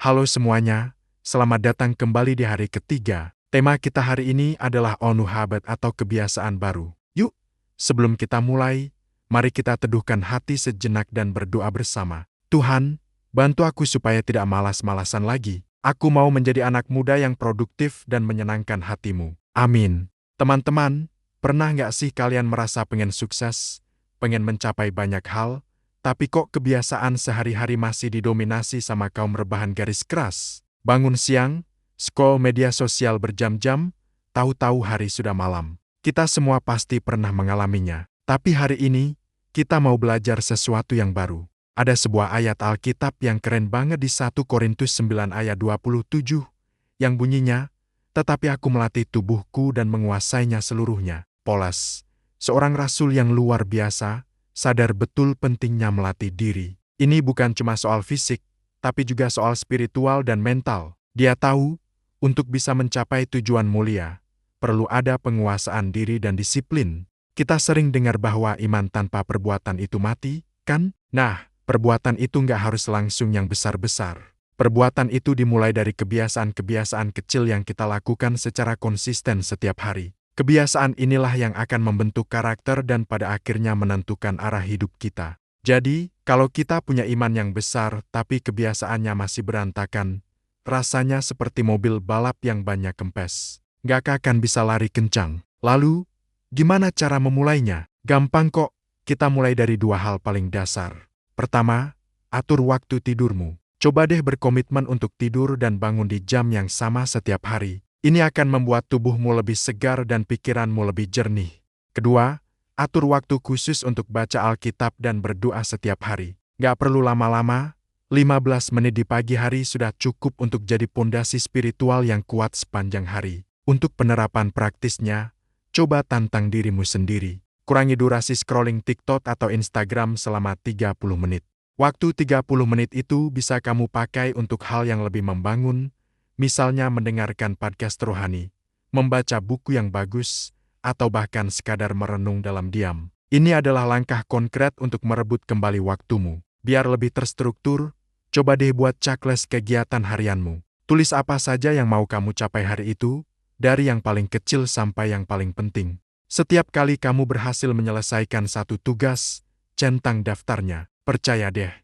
Halo semuanya, selamat datang kembali di hari ketiga. Tema kita hari ini adalah New Habit atau kebiasaan baru. Yuk, sebelum kita mulai, mari kita teduhkan hati sejenak dan berdoa bersama. Tuhan, bantu aku supaya tidak malas-malasan lagi. Aku mau menjadi anak muda yang produktif dan menyenangkan hatimu. Amin. Teman-teman, pernah nggak sih kalian merasa pengen sukses, pengen mencapai banyak hal, tapi kok kebiasaan sehari-hari masih didominasi sama kaum rebahan garis keras? Bangun siang, scroll media sosial berjam-jam, tahu-tahu hari sudah malam. Kita semua pasti pernah mengalaminya. Tapi hari ini, kita mau belajar sesuatu yang baru. Ada sebuah ayat Alkitab yang keren banget di 1 Korintus 9 ayat 27, yang bunyinya, "Tetapi aku melatih tubuhku dan menguasainya seluruhnya." Polas, seorang rasul yang luar biasa, sadar betul pentingnya melatih diri. Ini bukan cuma soal fisik, tapi juga soal spiritual dan mental. Dia tahu, untuk bisa mencapai tujuan mulia, perlu ada penguasaan diri dan disiplin. Kita sering dengar bahwa iman tanpa perbuatan itu mati, kan? Nah, perbuatan itu nggak harus langsung yang besar-besar. Perbuatan itu dimulai dari kebiasaan-kebiasaan kecil yang kita lakukan secara konsisten setiap hari. Kebiasaan inilah yang akan membentuk karakter dan pada akhirnya menentukan arah hidup kita. Jadi, kalau kita punya iman yang besar tapi kebiasaannya masih berantakan, rasanya seperti mobil balap yang banyak kempes. Nggak akan bisa lari kencang. Lalu, gimana cara memulainya? Gampang kok, kita mulai dari dua hal paling dasar. Pertama, atur waktu tidurmu. Coba deh berkomitmen untuk tidur dan bangun di jam yang sama setiap hari. Ini akan membuat tubuhmu lebih segar dan pikiranmu lebih jernih. Kedua, atur waktu khusus untuk baca Alkitab dan berdoa setiap hari. Gak perlu lama-lama, 15 menit di pagi hari sudah cukup untuk jadi pondasi spiritual yang kuat sepanjang hari. Untuk penerapan praktisnya, coba tantang dirimu sendiri. Kurangi durasi scrolling TikTok atau Instagram selama 30 menit. Waktu 30 menit itu bisa kamu pakai untuk hal yang lebih membangun, misalnya mendengarkan podcast rohani, membaca buku yang bagus, atau bahkan sekadar merenung dalam diam. Ini adalah langkah konkret untuk merebut kembali waktumu. Biar lebih terstruktur, coba deh buat checklist kegiatan harianmu. Tulis apa saja yang mau kamu capai hari itu, dari yang paling kecil sampai yang paling penting. Setiap kali kamu berhasil menyelesaikan satu tugas, centang daftarnya. Percaya deh,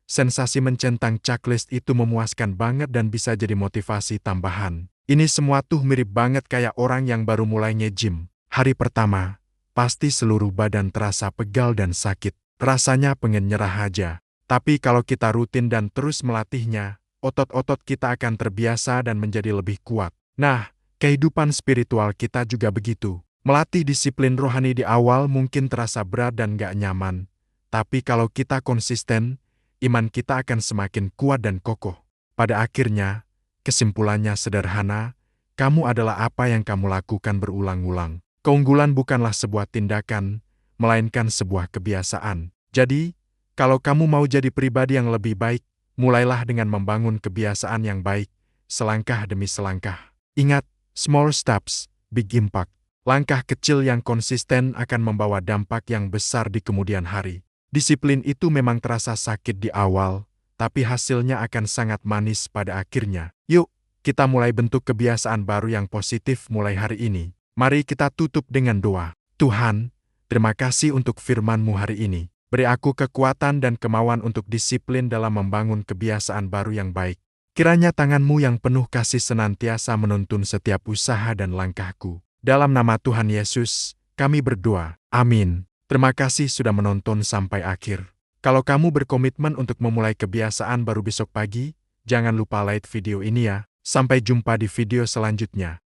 sensasi mencentang checklist itu memuaskan banget dan bisa jadi motivasi tambahan. Ini semua tuh mirip banget kayak orang yang baru mulai nge-gym. Hari pertama, pasti seluruh badan terasa pegal dan sakit. Rasanya pengen nyerah aja. Tapi kalau kita rutin dan terus melatihnya, otot-otot kita akan terbiasa dan menjadi lebih kuat. Nah, kehidupan spiritual kita juga begitu. Melatih disiplin rohani di awal mungkin terasa berat dan gak nyaman. Tapi kalau kita konsisten, iman kita akan semakin kuat dan kokoh. Pada akhirnya, kesimpulannya sederhana, kamu adalah apa yang kamu lakukan berulang-ulang. Keunggulan bukanlah sebuah tindakan, melainkan sebuah kebiasaan. Jadi, kalau kamu mau jadi pribadi yang lebih baik, mulailah dengan membangun kebiasaan yang baik, selangkah demi selangkah. Ingat, small steps, big impact. Langkah kecil yang konsisten akan membawa dampak yang besar di kemudian hari. Disiplin itu memang terasa sakit di awal, tapi hasilnya akan sangat manis pada akhirnya. Yuk, kita mulai bentuk kebiasaan baru yang positif mulai hari ini. Mari kita tutup dengan doa. Tuhan, terima kasih untuk firman-Mu hari ini. Beri aku kekuatan dan kemauan untuk disiplin dalam membangun kebiasaan baru yang baik. Kiranya tangan-Mu yang penuh kasih senantiasa menuntun setiap usaha dan langkahku. Dalam nama Tuhan Yesus, kami berdoa. Amin. Terima kasih sudah menonton sampai akhir. Kalau kamu berkomitmen untuk memulai kebiasaan baru besok pagi, jangan lupa like video ini ya. Sampai jumpa di video selanjutnya.